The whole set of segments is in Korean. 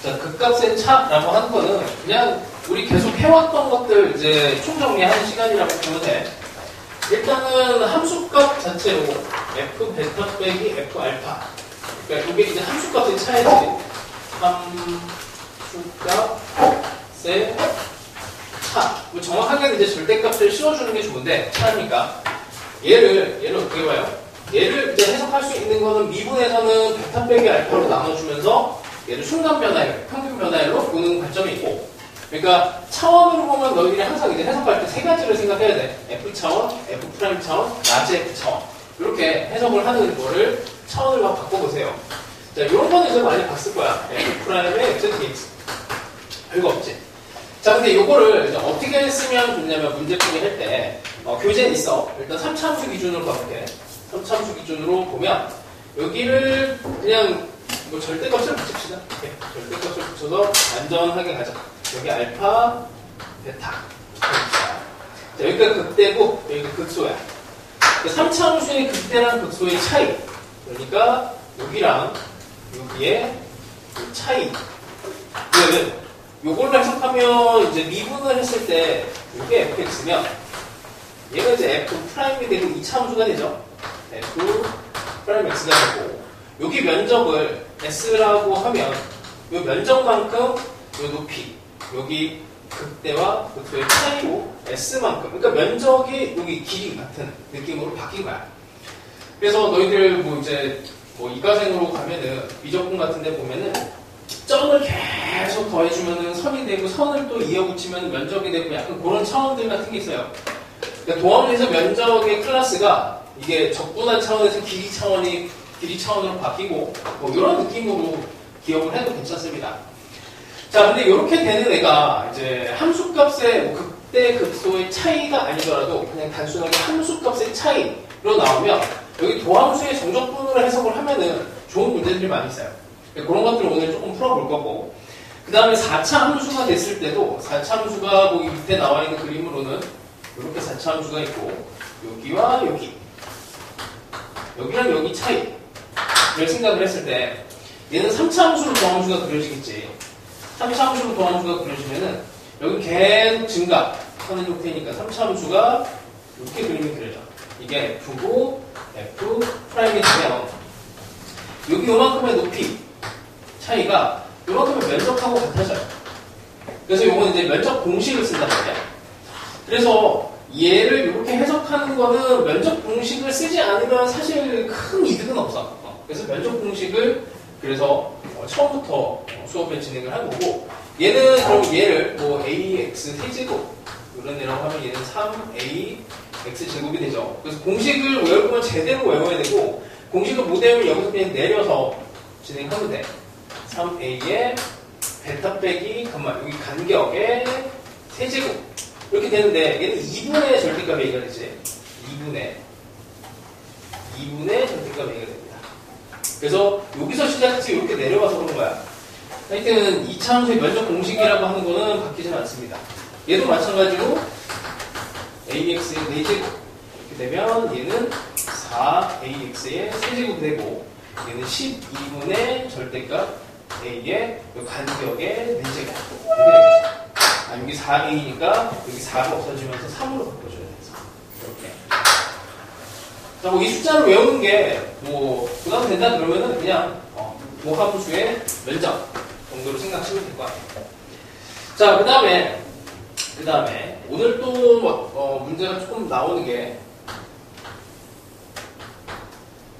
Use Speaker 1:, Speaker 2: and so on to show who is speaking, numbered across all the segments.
Speaker 1: 자, 극값의 차라고 하는 거는 그냥 우리 계속 해왔던 것들 이제 총정리하는 시간이라고 보면 돼. 일단은 함수값 자체로 f 베타 빼기 f 알파. 그러니까 이게 이제 함수값의 차이지. 함수값의 차. 뭐 정확하게는 이제 절대값을 씌워주는 게 좋은데 차니까 얘를 어떻게 봐요? 얘를 이제 해석할 수 있는 거는 미분에서는 베타 빼기 알파로 나눠주면서 얘를 순간 변화율, 평균 변화율로 보는 관점이 있고, 그러니까 차원으로 보면 너희들이 항상 이제 해석할 때 세 가지를 생각해야 돼. F 차원, F 프라임 차원, 라지 F 차원. 이렇게 해석을 하는 거를 차원을 막 바꿔보세요. 자, 이런 거는 이제 많이 봤을 거야. F 프라임의 ZDX. 별거 없지. 자, 근데 요거를 이제 어떻게 쓰면 좋냐면 문제 풀이 할 때, 교재는 있어. 일단 3차 함수 기준으로 가볼게. 3차 함수 기준으로 보면, 여기를 그냥 뭐 절대값을 붙입시다. 이렇게 절대값을 붙여서 안전하게 가자. 여기 알파, 베타. 자, 여기가 극대고, 여기가 극소야. 3차 함수의 극대랑 극소의 차이. 그러니까, 여기랑 여기의 차이. 요걸로 해석하면, 이제 미분을 했을 때, 이게 fx면, 얘가 이제 f 프라임이 되고 2차 함수가 되죠. f 프라임 x가 되고, 여기 면적을 s라고 하면, 요 면적만큼 요 높이, 여기 극대와 극소의 차이로 s만큼, 그러니까 면적이 여기 길이 같은 느낌으로 바뀐 거야. 그래서 너희들 뭐 이제 뭐 이과생으로 가면은 미적분 같은 데 보면은 점을 계속 더해주면은 선이 되고 선을 또 이어붙이면 면적이 되고 약간 그런 차원들 같은 게 있어요. 그러니까 도함에서 면적의 클래스가 이게 적분한 차원에서 길이 차원으로 바뀌고 뭐 이런 느낌으로 기억을 해도 괜찮습니다. 자, 근데 이렇게 되는 애가 이제 함수값의 뭐 극대 극소의 차이가 아니더라도 그냥 단순하게 함수값의 차이로 나오면 여기 도함수의 정적분으로 해석을 하면은 좋은 문제들이 많이 있어요. 그런 것들을 오늘 조금 풀어볼 거고, 그 다음에 4차 함수가 됐을 때도 4차 함수가 뭐 밑에 나와 있는 그림으로는 이렇게 4차 함수가 있고, 여기와 여기랑 여기 차이를 생각을 했을 때 얘는 3차 함수로 도함수가 그려지겠지. 3차 함수로 도함수가 그려지면은 여기 계속 증가하는 형태니까 3차 함수가 이렇게 그림이 그려져. 이게 F고 F 프라임이 되면 여기 요만큼의 높이 차이가 요만큼의 면적하고 같아져요. 그래서 요건 이제 면적 공식을 쓴단 말이야. 그래서 얘를 이렇게 해석하는 거는 면적 공식을 쓰지 않으면 사실 큰 이득은 없어. 그래서 면적 공식을 그래서 처음부터 수업에 진행을 한 거고, 얘는 그럼 얘를 뭐 ax 세제곱 이런 애라고 하면 얘는 3ax 제곱이 되죠. 그래서 공식을 외우면 제대로 외워야 되고, 공식을 못 외우면 여기서 그냥 내려서 진행하면 돼. 3a의 베타 빼기 여기 간격의 세제곱 이렇게 되는데, 얘는 2분의 절대값 a가 되지. 2분의 절대값 a가 됩니다. 그래서 여기서 시작해서 이렇게 내려와서 그런 거야. 하여튼 2차 함수의 면적 공식이라고 하는 거는 바뀌지 않습니다. 얘도 마찬가지로 ax의 4제곱 이렇게 되면 얘는 4ax의 세제곱이 되고, 얘는 12분의 절대값 a의 간격의 4제곱 이렇게 되겠죠. 여기 4a니까 여기 4가 없어지면서 3으로 바꿔줘야 돼서 이렇게. 자, 뭐 이 숫자를 외우는 게 뭐 부담 된다 그러면은 그냥 도함수의 면적 정도로 생각하시면 될 것 같아요. 자, 그 다음에 오늘 또 문제가 조금 나오는 게,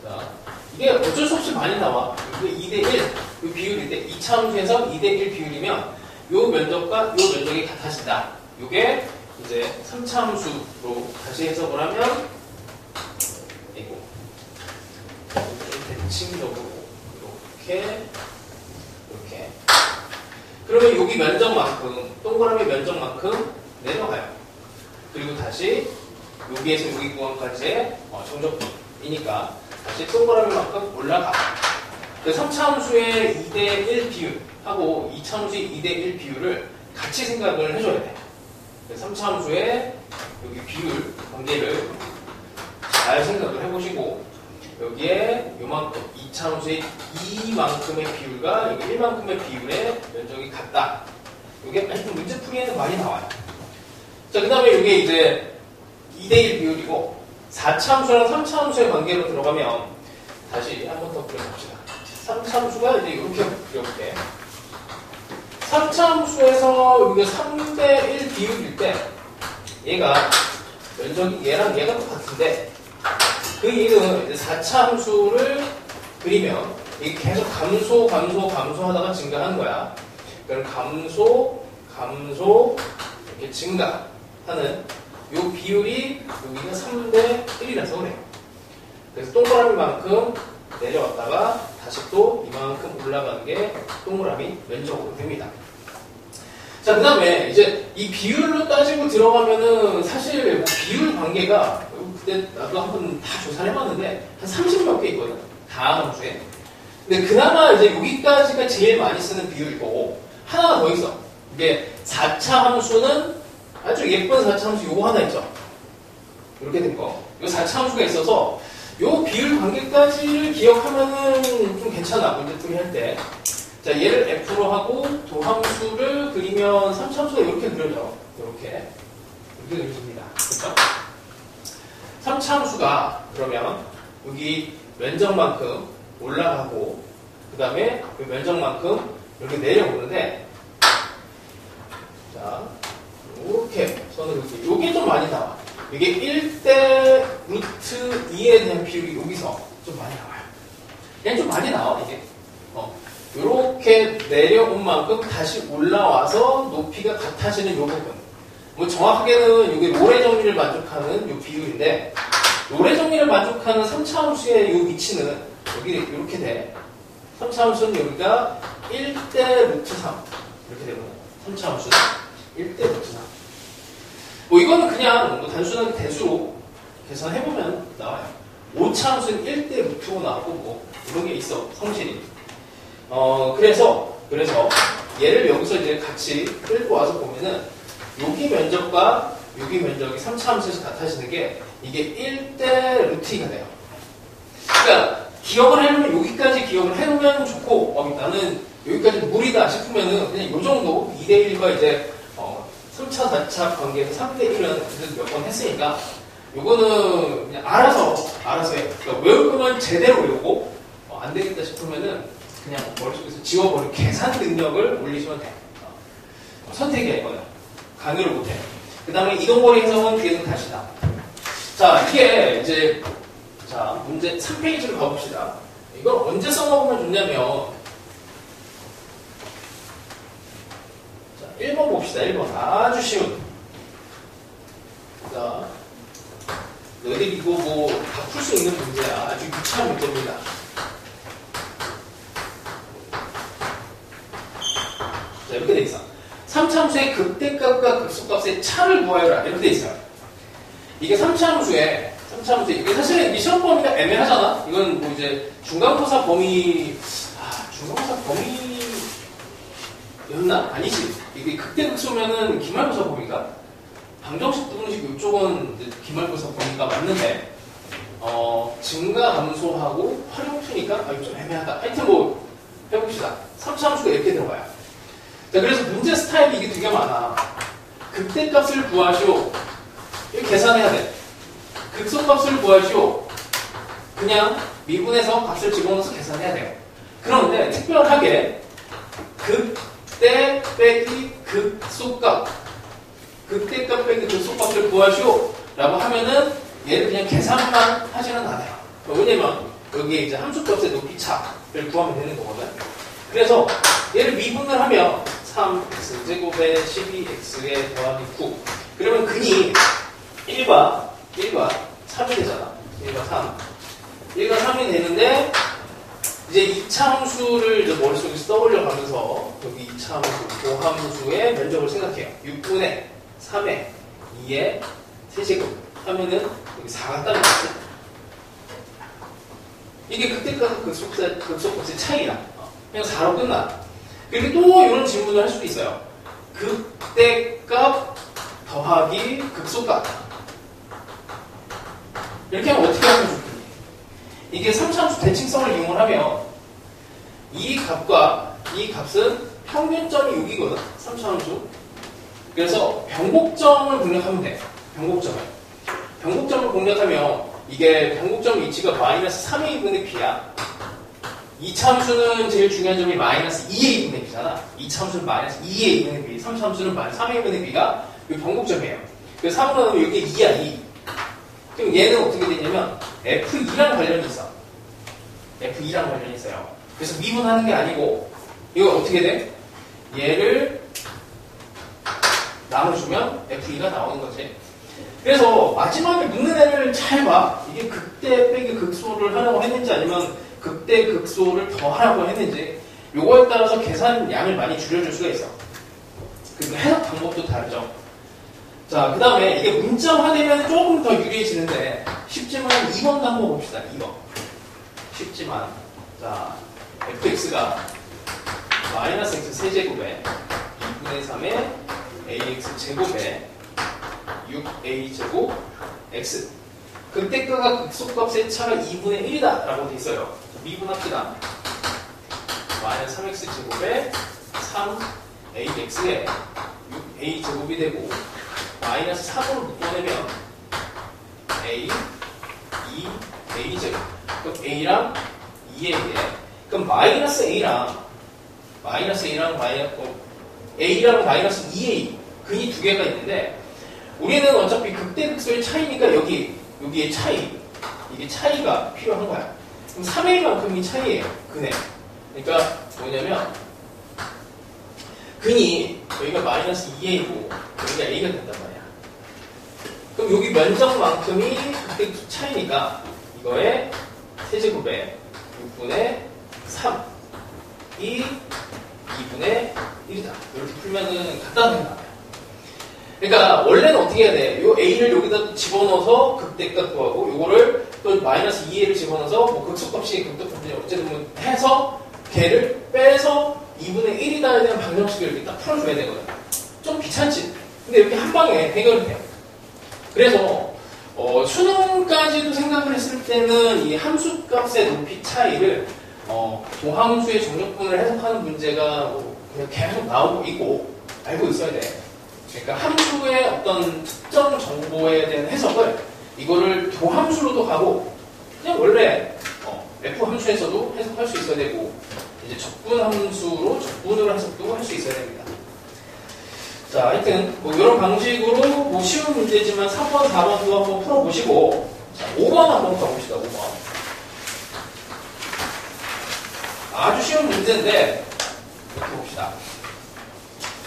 Speaker 1: 자, 이게 어쩔 수 없이 많이 나와. 이게 2대1 비율일 때 2차 함수에서 2대1 비율이면 요 면적과 요 면적이 같아진다. 요게 이제 3차 함수로 다시 해석을 하면 이거 대칭적으로 이렇게 그러면 여기 면적만큼, 동그라미 면적만큼 내려가요. 그리고 다시 여기에서 여기 구간까지의 정적분이니까 다시 동그라미만큼 올라가. 3차 함수의 2대1 비율하고 2차 함수의 2대1 비율을 같이 생각을 해줘야 돼. 3차 함수의 여기 비율 관계를 잘 생각을 해보시고, 여기에 요만큼, 이차함수의 이만큼의 비율과 여기 1만큼의 비율의 면적이 같다. 이게 하여튼 문제풀이에는 많이 나와요. 자, 그 다음에 이게 이제 2대1 비율이고, 4차함수랑 3차함수의 관계로 들어가면, 다시 한 번 더 그려봅시다. 3차함수가 이제 이렇게 그려볼게. 3차함수에서 이게 3대1 비율일 때, 얘가 면적이 얘랑 얘가 똑같은데, 그 얘는 이제 4차함수를 그리면, 이게 계속 감소하다가 증가하는 거야. 그럼 감소, 이렇게 증가하는 요 비율이 여기가 3대1이라서 그래요. 그래서 동그라미만큼 내려왔다가 다시 또 이만큼 올라가는 게 동그라미 면적으로 됩니다. 자, 그 다음에 이제 이 비율로 따지고 들어가면은 사실 뭐 비율 관계가 그때 나도 한번 다 조사를 해봤는데 한 30몇 개 있거든. 다 함수에. 근데 그나마 이제 여기까지가 제일 많이 쓰는 비율이고 하나가 더 있어. 이게 4차 함수는 아주 예쁜 4차 함수 요거 하나 있죠. 이렇게 된 거. 요 4차 함수가 있어서 요 비율 관계까지를 기억하면은 좀 괜찮아. 문제풀이 할 때. 자, 얘를 F로 하고 도함수를 그리면 3차 함수가 이렇게 그려져. 이렇게 그려집니다. 그렇죠? 3차 함수가 그러면 여기 면적만큼 올라가고 그 다음에 그 면적만큼 이렇게 내려오는데 자, 이렇게 선을 그리고 요게 좀 많이 나와. 이게 1대 루트 2에 대한 비율이 여기서 좀 많이 나와요. 그냥 좀 많이 나와, 이게. 이렇게 내려온 만큼 다시 올라와서 높이가 같아지는 요 부분. 뭐 정확하게는 이게 로레 정리를 만족하는 요 비율인데, 로레 정리를 만족하는 3차 함수의 요 위치는 여기 이렇게 돼. 3차 함수는 여기가 1대 루트 3. 이렇게 되거든요. 3차 함수는 1대 루트 3. 뭐 이거는 그냥 뭐 단순한 대수로 계산해보면 나와요. 5차 함수는 1대 루트 5 나오고 뭐 이런 게 있어. 성질이. 그래서 얘를 여기서 이제 같이 끌고 와서 보면은 여기 면적과 여기 면적이 3차 함수에서 같아지는 게 이게 1대 루트 2가 돼요. 그러니까 기억을 해놓으면 여기까지 기억을 해놓으면 좋고 나는 여기까지 무리다 싶으면은 그냥 요 정도 2대1과 이제 3차, 4차 관계에서 3대1은 그래도 몇 번 했으니까 요거는 그냥 알아서 해. 그러니까 외울 거면 제대로 외우고 안 되겠다 싶으면은 그냥 머릿속에서 지워버리고 계산 능력을 올리시면 돼. 선택이야 이거는. 강요를 못해. 그 다음에 이동거리 해석은 계속 다시다. 자, 이게 이제 자 문제 3페이지로 가봅시다. 이걸 언제 써먹으면 좋냐면 자 1번 봅시다. 1번 아주 쉬운. 자 너희들 이거 뭐 다 풀 수 있는 문제야. 아주 유치한 문제입니다. 자, 이렇게 돼 있어. 3차함수의 극대값과 극소값의 차를 구하여라. 이렇게 돼 있어요. 이게 3차함수에 이게 사실 이 시험 범위가 애매하잖아. 이건 뭐 이제 중간고사 범위, 중간고사 범위였나? 아니지. 이게 극대극소면은 기말고사 범위인가? 방정식 부등식 이쪽은 이제 기말고사 범위가 맞는데, 증가 감소하고 활용수니까 이거 좀 애매하다. 하여튼 뭐 해봅시다. 3차함수가 이렇게 들어가요. 자, 그래서 문제 스타일이 이게 되게 많아. 극대값을 구하시오. 이거 계산해야 돼. 극소값을 구하시오. 그냥 미분해서 값을 집어넣어서 계산해야 돼요. 그런데 특별하게 극대 빼기 극소값, 극대값 빼기 극소값을 구하시오 라고 하면은 얘를 그냥 계산만 하지는 않아요. 왜냐면 여기에 이제 함수값의 높이 차를 구하면 되는 거거든. 그래서 얘를 미분을 하면 3x제곱에 12x에 더하기 9. 그러면 근이 1과 3이 되잖아. 1과 3. 1과 3이 되는데, 이제 2차 함수를 이제 머릿속에서 떠올려 가면서, 여기 2차 함수, 도함수의 면적을 생각해요. 6분의 3의 2의 세제곱 하면은, 여기 4가 따로 있지. 이게 그때까지 극소값의 차이야. 그냥 4로 끝나. 그리고 또 이런 질문을 할 수도 있어요. 극대값 더하기 극소값. 이렇게 하면 어떻게 하면 좋겠니? 이게 3차함수 대칭성을 이용을 하면 이 값과 이 값은 평균점이 6이거든. 3차함수. 그래서 변곡점을 공략하면 돼. 변곡점을 공략하면 이게 변곡점 위치가 마이너스 3의 2분의 b야. 2차함수는 제일 중요한 점이 마이너스 2의 2분의 b잖아. 2차함수는 마이너스 2의 2분의 b, 3차함수는 마이너스 3의 2분의 b가 이 변곡점이에요. 그래서 3으로 넣으면 이게 2야, 2. 그럼 얘는 어떻게 되냐면 F2랑 관련이 있어. F2랑 관련이 있어요. 그래서 미분하는 게 아니고 이거 어떻게 돼? 얘를 나눠주면 F2가 나오는 거지. 그래서 마지막에 묻는 애를 잘 봐. 이게 극대 빼기 극소를 하라고 했는지 아니면 극대 극소를 더 하라고 했는지 요거에 따라서 계산 양을 많이 줄여줄 수가 있어. 그리고 해석 방법도 다르죠. 자, 그 다음에 이게 문자화되면 조금 더 유리해지는데 쉽지만 2번도 한번 봅시다. 2번. 쉽지만 자, fx가 마이너스 x 세제곱에 2분의 3의 ax 제곱에 6a 제곱 x 극대가가 극소값의 차가 2분의 1이다 라고 돼 있어요. 미분합시다. 마이너스 3x 제곱에 3ax에 6a 제곱이 되고 마이너스 3으로 묶어내면 a, 2, a 제곱. 그럼 a랑 2에 비해 그럼 마이너스 a랑 마이너스 2a 근이 두 개가 있는데 우리는 어차피 극대극소의 차이니까 여기에 차이 이게 차이가 필요한 거야. 그럼 3a만큼이 차이예요. 근에 그러니까 뭐냐면 근이 여기가 마이너스 2a고 여기가 a가 된단 말이야. 그럼 여기 면적만큼이 극대극소 차이니까 이거에 세제곱에 6분의 3이 2분의 1이다. 이렇게 풀면은 간단하게 나와요. 그러니까 원래는 어떻게 해야 돼? 요 a를 여기다 집어넣어서 극대값 구하고 요거를 또 마이너스 2a를 집어넣어서 뭐 극소값이 극대값이 어쨌든 뭐 해서 걔를 빼서 2분의 1이다에 대한 방정식을 이렇게 딱 풀어줘야 되거든. 좀 귀찮지? 근데 이렇게 한 방에 해결이 돼요. 그래서 수능까지도 생각을 했을 때는 이 함수값의 높이 차이를 도함수의 정적분을 해석하는 문제가 뭐 그냥 계속 나오고 있고 알고 있어야 돼. 그러니까 함수의 어떤 특정 정보에 대한 해석을 이거를 도함수로도 가고 그냥 원래 F 함수에서도 해석할 수 있어야 되고 이제 적분 함수로 적분으로 해석도 할 수 있어야 됩니다. 자, 하여튼 뭐 이런 방식으로 뭐 쉬운 문제지만 3번, 4번도 한번 풀어보시고 자, 5번 한번 가봅시다. 5번. 아주 쉬운 문제인데 이렇게 봅시다.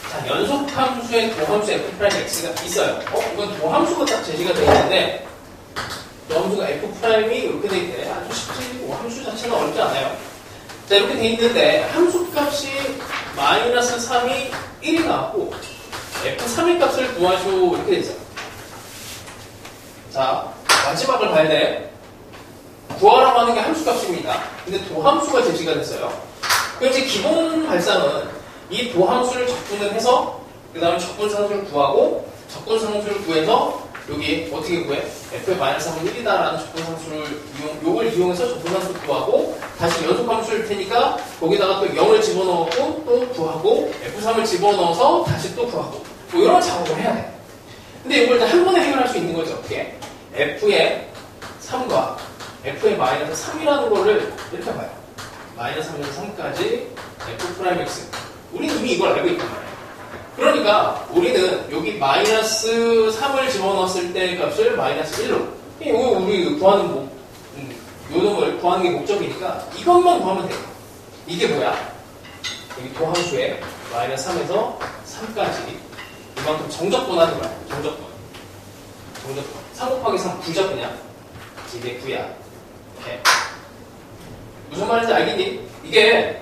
Speaker 1: 자, 연속함수의 도함수 F'X가 있어요. 이건 도함수가 딱 제시가 되어 있는데 도함수가 F'이 이렇게 되어 있대. 아주 쉽지. 함수 자체는 어렵지 않아요. 자, 이렇게 되어 있는데 함수값이 마이너스 3이 1이 나왔고 F3의 값을 구하시오 이렇게 되어 있어요. 자, 마지막을 봐야 돼. 구하라고 하는 게 함수값입니다. 근데 도함수가 제시가 됐어요. 그럼 이제 기본 발상은 이 도함수를 적분을 해서 그 다음에 적분상수를 구하고 적분상수를 구해서 여기 어떻게 구해? F의 마이너스 3은 1이다라는 적분상수를 요걸 이용해서 적분상수를 구하고 다시 연속함수일 테니까 거기다가 또 0을 집어넣고 또 구하고 F3을 집어넣어서 다시 또 구하고 뭐 이런 작업을 해야 돼. 근데 이걸 한 번에 해결할 수 있는 거죠. 어떻게? F의 3과 F의 마이너스 3이라는 거를 이렇게 봐요. 마이너스 3에서 3까지 F'X. 우리는 이미 이걸 알고 있단 말이에요. 그러니까 우리는 여기 마이너스 3을 집어넣었을 때 값을 마이너스 1로. 이거 우리 구하는 요 놈을 구하는 게 목적이니까 이것만 구하면 돼요. 이게 뭐야? 여기 도함수에 마이너스 3에서 3까지 이만큼 정적분하는 거야. 정적분. 3 곱하기 3 9죠 그냥. 이게 9야. 이렇게. 무슨 말인지 알겠니? 이게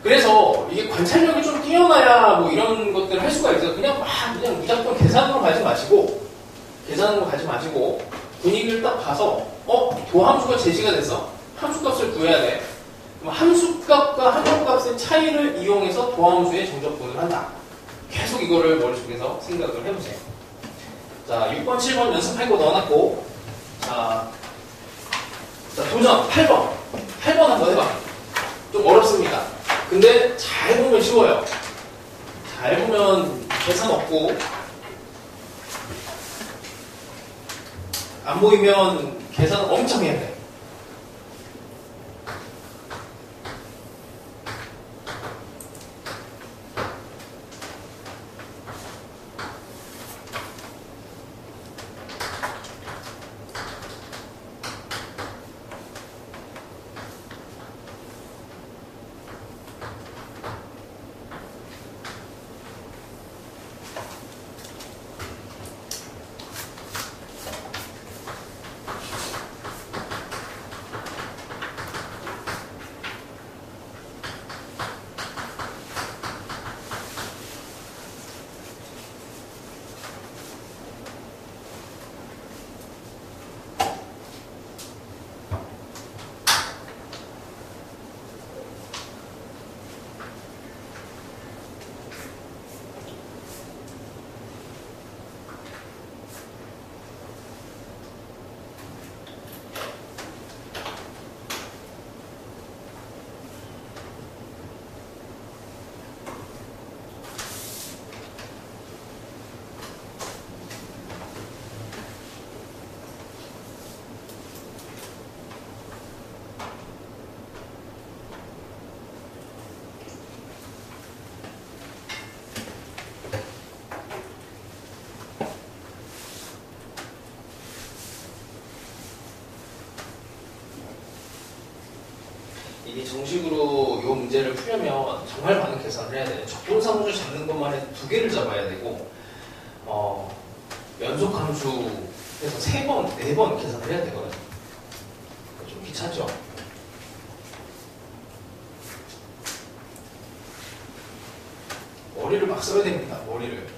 Speaker 1: 그래서 이게 관찰력이 좀 뛰어나야 뭐 이런 것들을 할 수가 있어요. 그냥 무작정 계산으로 가지 마시고 분위기를 딱 봐서 도함수가 제시가 돼서 함수값을 구해야 돼. 그럼 함수값과 함수값의 차이를 이용해서 도함수의 정적분을 한다. 계속 이거를 머릿속에서 생각을 해보세요. 자, 6번, 7번 연습할 거 넣어놨고 자 자, 도전 8번. 8번 한번 해봐. 좀 어렵습니다. 근데 잘 보면 쉬워요. 잘 보면 계산 없고, 안 보이면 계산 엄청 해야 돼. 이게 정식으로 이 문제를 풀려면 정말 많은 계산을 해야 돼요. 적분상수 잡는 것만 해도 2개를 잡아야 되고, 연속함수에서 3번, 4번 계산을 해야 되거든요. 좀 귀찮죠? 머리를 막 써야 됩니다. 머리를.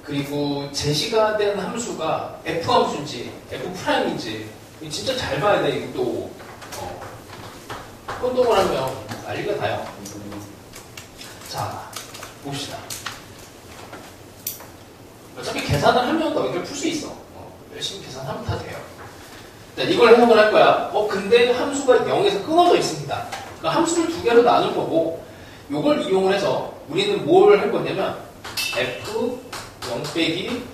Speaker 1: 그리고 제시가 된 함수가 F함수인지 F'인지 진짜 잘 봐야 돼. 이것도 혼동을 하면 난리가 나요. 자, 봅시다. 어차피 계산을 하면 너희들 풀 수 있어. 열심히 계산하면 다 돼요. 자, 이걸 해석을 할 거야. 근데 함수가 0에서 끊어져 있습니다. 그러니까 함수를 2개로 나눌 거고, 이걸 이용을 해서 우리는 뭘 할 거냐면 F0 빼기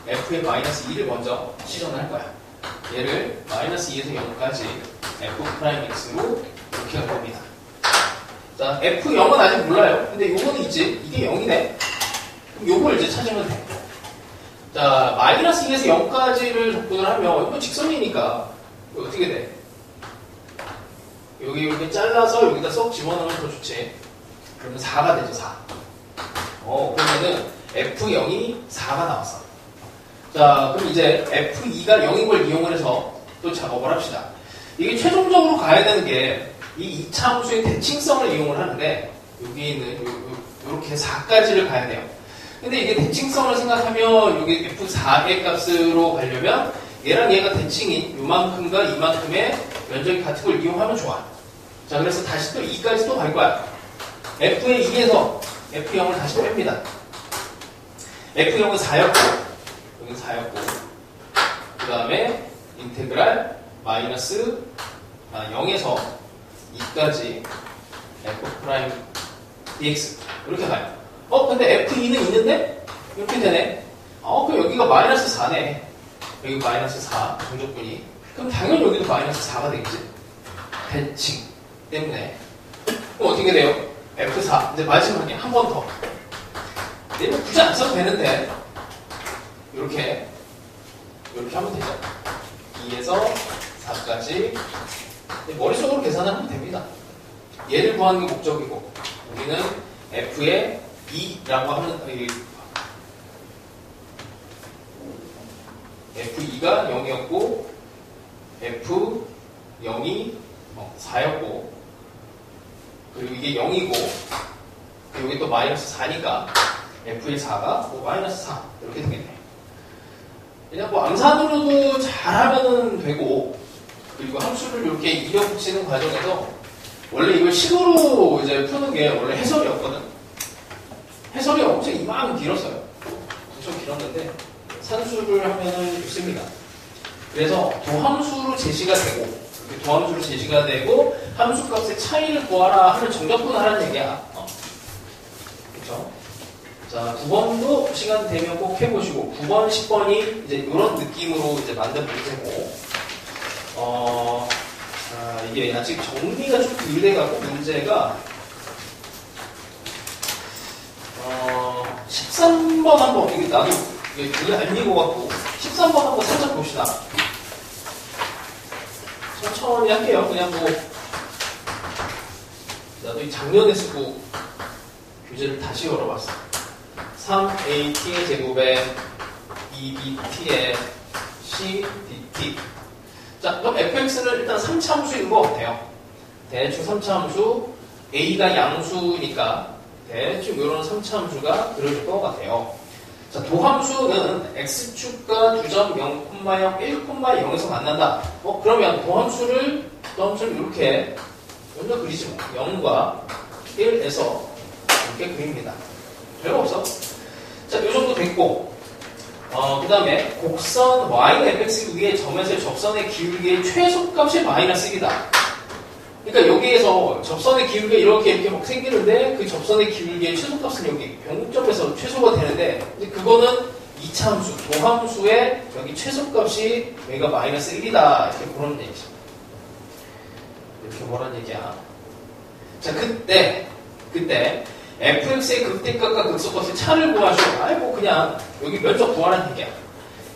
Speaker 1: F의 마이너스 2를 먼저 실현을 할 거야. 얘를 마이너스 2에서 0까지 F'X로 이렇게 할 겁니다. 자, F0은 아직 몰라요. 근데 요거는 있지. 이게 0이네. 그럼 요걸 이제 찾으면 돼. 자, 마이너스 2에서 0까지를 접근을 하면, 이건 직선이니까, 이거 어떻게 돼? 여기 이렇게 잘라서 여기다 쏙 집어넣으면 더 좋지. 그러면 4가 되죠, 4. 그러면은 F0이 4가 나왔어. 자, 그럼 이제 F2가 0인 걸 이용을 해서 또 작업을 합시다. 이게 최종적으로 가야 되는 게 이 2차 함수의 대칭성을 이용을 하는데 여기 있는 요렇게 4까지를 가야 돼요. 근데 이게 대칭성을 생각하면 여기 F4의 값으로 가려면 얘랑 얘가 대칭인 요만큼과 이만큼의 면적이 같은 걸 이용하면 좋아. 자, 그래서 다시 또 2까지 또 갈 거야. F의 2에서 F0을 다시 뺍니다. F0은 4였고 여기는 4였고 그 다음에 인테그랄 마이너스 0에서 2까지 F' dx 이렇게 가요. 근데 F2는 있는데? 이렇게 되네. 그럼 여기가 마이너스 4네. 여기 마이너스 4 정적분이. 그럼 당연히 여기도 마이너스 4가 되겠지. 대칭 때문에. 그럼 어떻게 돼요? F4 이제 마지막에 한 번 더. 얘는 굳이 안 써도 되는데 이렇게 하면 되죠. 2에서 4까지 머릿속으로 계산을 하면 됩니다. 얘를 구하는 게 목적이고 우리는 F의 2라고 하면 F2가 0이었고 F0이 4였고 그리고 이게 0이고 여기 또 마이너스 4니까 F의 4가 마이너스 4 이렇게 되겠네. 그냥 암산으로도 잘하면 되고 그리고 함수를 이렇게 이려 붙이는 과정에서 원래 이걸 식으로 이제 푸는 게 원래 해설이었거든. 해설이 엄청 이만큼 길었어요. 엄청 길었는데 산수를 하면은 좋습니다. 그래서 도함수로 제시가 되고 도함수로 제시가 되고 함수값의 차이를 구하라 하면 정적분 하라는 얘기야. 그렇죠? 자, 9번도 시간 되면 꼭 해보시고 9번, 10번이 이제 이런 느낌으로 이제 만든 문제고 이게 아직 정리가 좀 덜 돼가고 문제가 13번 한번 이게 나도 이게 안 읽어갖고 13번 한번 살짝 봅시다. 천천히 할게요. 그냥 뭐 나도 이 작년에 쓰고 교재를 다시 열어봤어. 3AT의 제곱에 2BT의 CDT. 자, 그럼 fx는 일단 3차함수인 것 같아요. 대충 3차함수, a가 양수니까 대충 이런 3차함수가 그려질 것 같아요. 자, 도함수는 x축과 2점 0,0, 1,0에서 만난다. 그러면 도함수를 이렇게 먼저 그리지 뭐. 0과 1에서 이렇게 그립니다. 별거 없어. 자, 이 정도 됐고, 그 다음에 곡선 y는 fx 위에 점에서의 접선의 기울기의 최소값이 마이너스 1이다. 그러니까 여기에서 접선의 기울기가 이렇게 막 생기는데 그 접선의 기울기의 최소값은 여기 평점에서 최소가 되는데 그거는 2차 함수, 도함수의 여기 최소값이 여기가 마이너스 1이다. 이렇게 그런 얘기죠. 이렇게 뭐란 얘기야. 자, 그때 fx의 극대값과 극소값의 차를 구하시오. 뭐 그냥 여기 면적 구하라는 얘기야.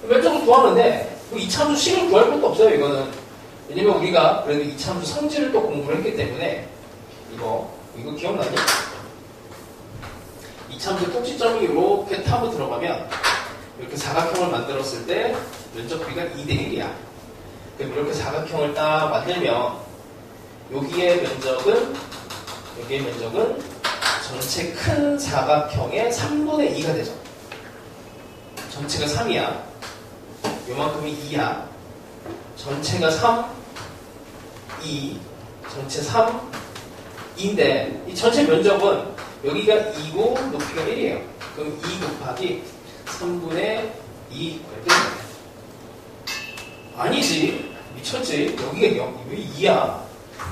Speaker 1: 면적을 구하는데 뭐 2차 함수 식을 구할 것도 없어요. 이거는. 왜냐면 우리가 그래도 2차 함수 성질을 또 공부를 했기 때문에 이거 기억나니? 2차 함수 꼭지점이 이렇게 타고 들어가면 이렇게 사각형을 만들었을 때 면적 비가 2대1이야. 그럼 이렇게 사각형을 딱 만들면 여기의 면적은 전체 큰 사각형의 3분의 2가 되죠. 전체가 3이야. 요만큼이 2야. 전체가 3, 2, 전체 3, 2인데 이 전체 면적은 여기가 2고 높이가 1이에요. 그럼 2 곱하기 3분의 2 이렇게 됩니다. 아니지. 미쳤지. 여기가 0, 왜 2야?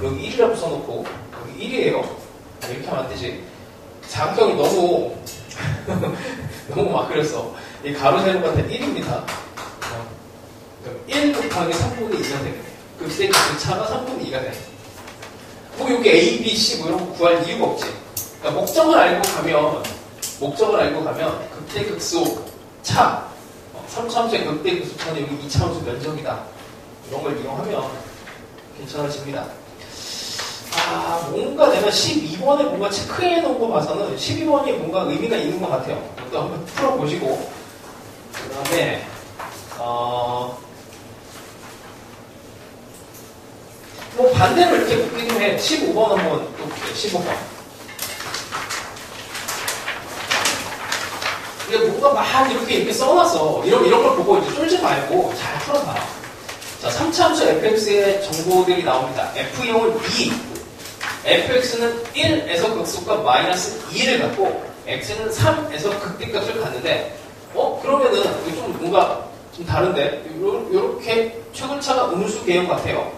Speaker 1: 여기 1이라고 써놓고 여기 1이에요. 이렇게 하면 안 되지. 사각형이 너무 막 그랬어. 이 가로 세로가 다 1입니다. 1 곱하기 3분의 2가 되겠네요. 그때 그 차가 3분의 2가 돼. 뭐 여기 A, B, C 뭐 이런 거 구할 이유가 없지. 그러니까 목적을 알고 가면 극대극소 차 3차함수의 극대극소 차는 여기 2차함수 면적이다. 이런 걸 이용하면 괜찮아집니다. 뭔가 내가 12번에 뭔가 체크해 놓은 거 봐서는 12번이 뭔가 의미가 있는 것 같아요. 또 한번 풀어보시고 그 다음에 뭐 반대로 이렇게 묶기도 해. 15번 한번 또 볼게요. 15번. 이게 뭔가 막 이렇게 써놨어. 이런 걸 보고 이제 쫄지 말고 잘 풀어봐. 자, 3차함수 fx의 정보들이 나옵니다. f형은 2. fx는 1에서 극소값 마이너스 2를 갖고 x는 3에서 극대값을 갖는데 그러면은 이게 좀 뭔가 좀 다른데 요렇게 최근차가 음수 개형 같아요.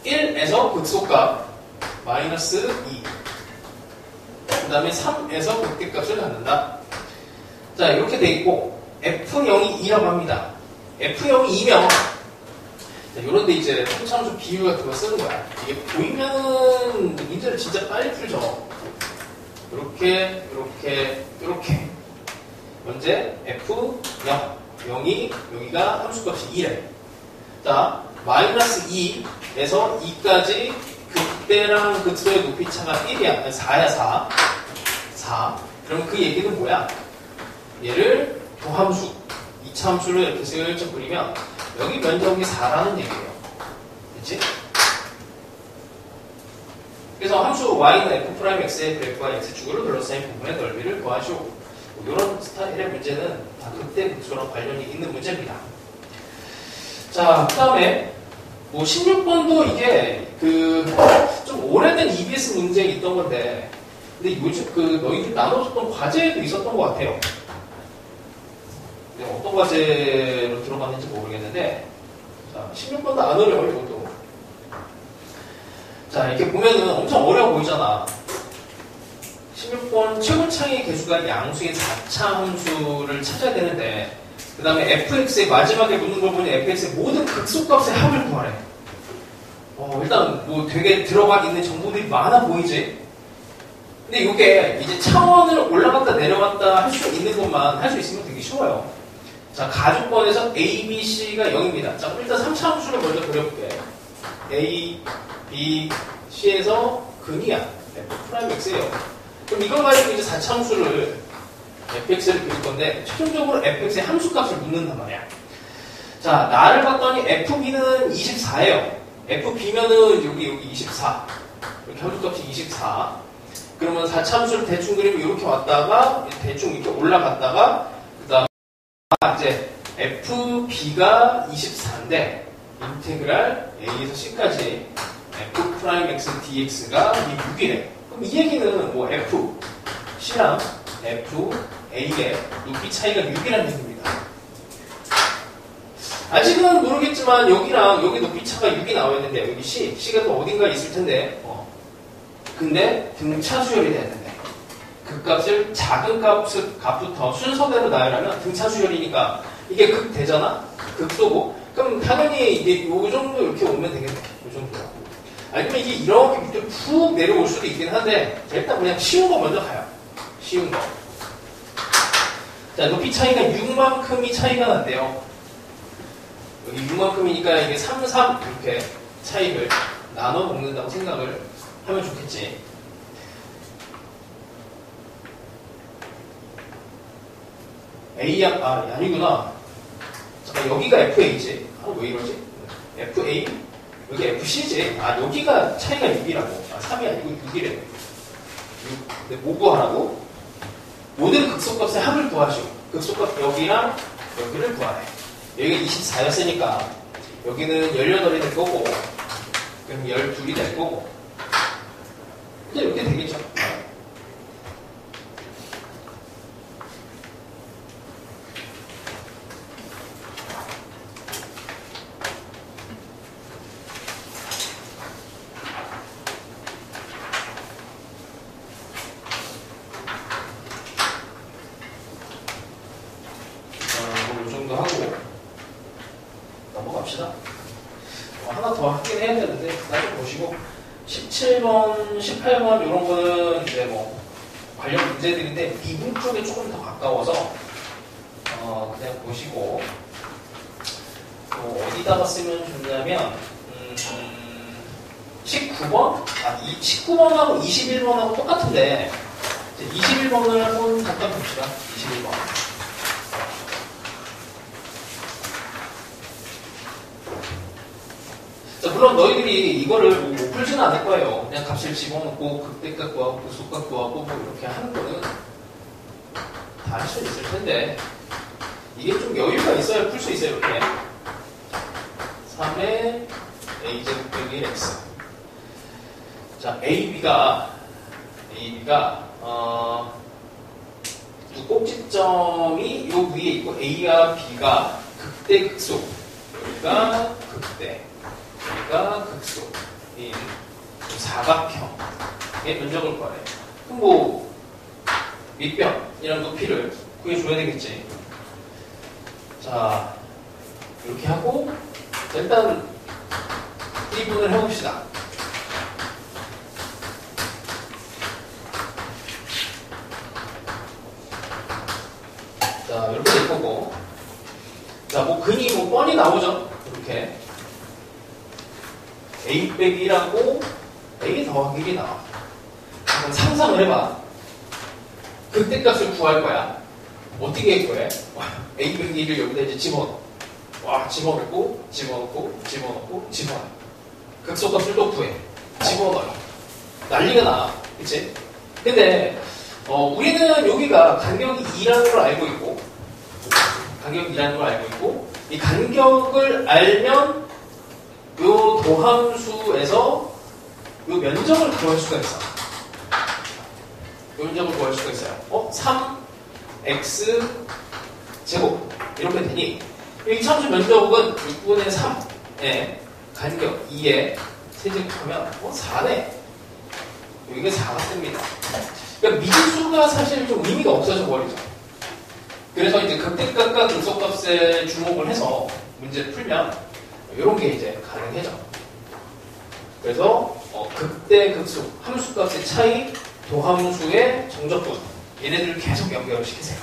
Speaker 1: 1에서 극소값 마이너스 2 그 다음에 3에서 극대값을 갖는다. 자, 이렇게 돼 있고 F형이 2라고 합니다. F형이 2면 이런데 이제 통참수 비율 같은 거 쓰는 거야. 이게 보이면은 문제를 진짜 빨리 풀죠. 이렇게 문제 F0 0이 여기가 함수값이 2래. 자, 마이너스 2에서 2까지 극대랑 극소의 높이차가 1이야. 4야 4. 그럼 그 얘기는 뭐야? 얘를 도함수 2차 함수를 이렇게 슬쩍 그리면 여기 면적이 4라는 얘기예요. 그치? 그래서 함수 y는 f'x의 그래프와 x축으로 둘러싸인 부분의 넓이를 구하시오. 이런 스타일의 문제는 다 극대 극소랑 관련이 있는 문제입니다. 자, 그 다음에 뭐 16번도 이게 좀 오래된 EBS 문제에 있던 건데 근데 요즘 너희들 나눠줬던 과제에도 있었던 것 같아요. 어떤 과제로 들어갔는지 모르겠는데 자, 16번도 안 어려워요. 이것도 자, 이렇게 보면은 엄청 어려워 보이잖아. 16번 최고차의 개수가 양수의 4차 함수를 찾아야 되는데, 그 다음에 fx의 마지막에 묻는 걸 보니 fx의 모든 극소값의 합을 구하래. 일단 뭐 되게 들어가 있는 정보들이 많아 보이지? 근데 이게 이제 차원을 올라갔다 내려갔다 할 수 있는 것만 할 수 있으면 되게 쉬워요. 자, 가족번에서 A, B, C가 0입니다. 자, 일단 3차 함수를 먼저 그려볼게. A, B, C에서 근이야. F'X예요. 그럼 이걸 가지고 이제 4차 함수를 fx를 그릴 건데, 최종적으로 fx의 함수값을 묻는단 말이야. 자, 나를 봤더니 fb는 24예요. fb면은 여기 24. 이렇게 함수값이 24. 그러면 4차 함수를 대충 그리면 이렇게 왔다가, 대충 이렇게 올라갔다가, 그 다음에 이제 fb가 24인데, 인테그랄 a에서 c까지 f'x dx가 6이래. 그럼 이 얘기는 뭐 f, c랑 f, a의 높이 차이가 6이라는 얘기입니다. 아직은 모르겠지만 여기랑 여기 높이 차가 6이 나와야 되는데 여기 C가 또 어딘가에 있을 텐데 근데 등차 수열이 돼야 된대. 그 값을 작은 값부터 순서대로 나열하면 등차 수열이니까 이게 극 되잖아? 극소고 그럼 당연히 이제 요 정도 이렇게 오면 되겠네. 요 정도. 아니면 이게 이렇게 밑에 푹 내려올 수도 있긴 한데 일단 그냥 쉬운 거 먼저 가요. 쉬운 거. 자, 높이 차이가 6만큼이 차이가 난대요. 여기 6만큼이니까 이게 3, 3 이렇게 차이를 나눠 먹는다고 생각을 하면 좋겠지. 아니구나. 잠깐, 여기가 FA지. 왜 이러지? FA? 여기 FC지. 여기가 차이가 6이라고. 3이 아니고 6이래. 6. 근데 뭐 구하라고? 모든 극소값의 합을 구하시오. 극소값 여기랑 여기를 구하래. 여기가 24였으니까 여기는 18이 될 거고 그럼 12이 될 거고 이제 이렇게 되겠죠. 이 정도 하고 넘어갑시다. 하나 더 하긴 해야 되는데 나좀 보시고 17번, 18번 이런 거는 이제 뭐 관련 문제들인데 미분 쪽에 조금 더 가까워서 그냥 보시고 어디다가 쓰면 좋냐면 19번? 이 19번하고 21번하고 똑같은데 21번을 한번 잠깐 봅시다. 21번. 자, 물론 너희들이 이거를 못 풀지는 않을 거예요. 그냥 값을 집어넣고 극대값 구하고 극소값 구하고 뭐 이렇게 하는 거는 다 할 수 있을 텐데 이게 좀 여유가 있어야 풀 수 있어요. 이렇게 3의 a제곱 빼기 x. 자, AB가 두 꼭지점이 요 위에 있고 A와 B가 극대 극소. 여기가 극대. 여기가 극소인 사각형의 면적을 구하래. 그럼 뭐 밑변이랑 높이를 구해줘야 되겠지. 자, 이렇게 하고 일단 1분을 해봅시다. 자, 이렇게 될 거고. 자, 뭐 근이 뭐 뻔히 나오죠. 이렇게 a 빼기 1하고 a 더하기 1이 나와. 한번 상상을 해봐. 극대값을 구할 거야. 어떻게 할 거야? a 빼기 1을 여기다 이제 집어넣어. 집어넣고 집어넣어. 극소값을 또 구해. 집어넣어. 난리가 나. 그치? 근데 우리는 여기가 간격이 2라는 걸 알고 있고 이 간격을 알면 요 도함수에서 요 면적을 구할 수가 있어. 요 면적을 구할 수가 있어요. 3x 제곱 이렇게 되니 이 참수 면적은 6분의 3의 간격 2의 세제곱하면 4네. 여기가 4가 뜹니다. 그러니까 미지수가 사실 좀 의미가 없어져 버리죠. 그래서 이제 극대값과 극소값에 주목을 해서 문제를 풀면 이런 게 이제 가능해져. 그래서 극대, 극소, 함수값의 차이, 도함수의 정적분 얘네들을 계속 연결을 시키세요.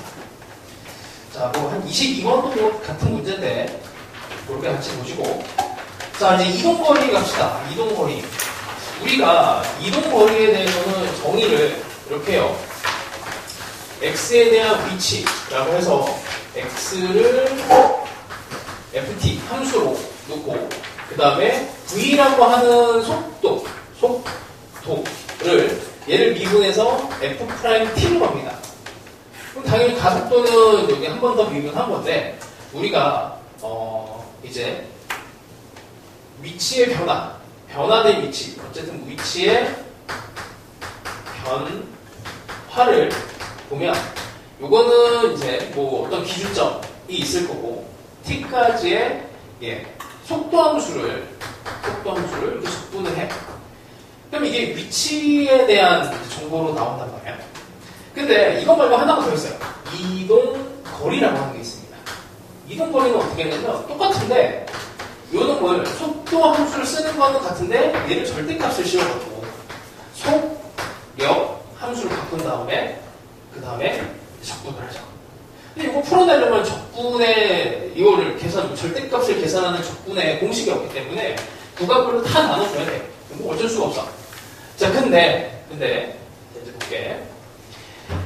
Speaker 1: 자, 뭐 한 22번도 뭐 같은 문제인데 그렇게 같이 보시고, 자 이제 이동거리 갑시다. 이동거리. 우리가 이동거리에 대해서는 정의를 이렇게 해요. x에 대한 위치라고 해서 x를 ft 함수로 놓고 그 다음에 v라고 하는 속도를 얘를 미분해서 f't로 합니다. 그럼 당연히 가속도는 여기 한 번 더 미분한 건데 우리가 이제 위치의 변화된 위치, 어쨌든 위치의 변화를 보면 요거는 이제 뭐 어떤 기준점이 있을 거고 t까지의 속도 함수를 이렇게 적분을 해. 그럼 이게 위치에 대한 정보로 나온단 말이야. 근데 이것 말고 하나가 더 있어요. 이동거리라고 하는 게 있습니다. 이동거리는 어떻게 하냐면 똑같은데 요 놈을 속도 함수를 쓰는 거는 같은데 얘를 절대값을 씌워가지고 속력 함수를 바꾼 다음에 그 다음에 적분을 하죠. 근데 이거 풀어내려면 적분의 이거를 절대값을 계산하는 적분의 공식이 없기 때문에 부가별로 다 나눠줘야 돼. 이거 어쩔 수가 없어. 자, 근데 이제 볼게.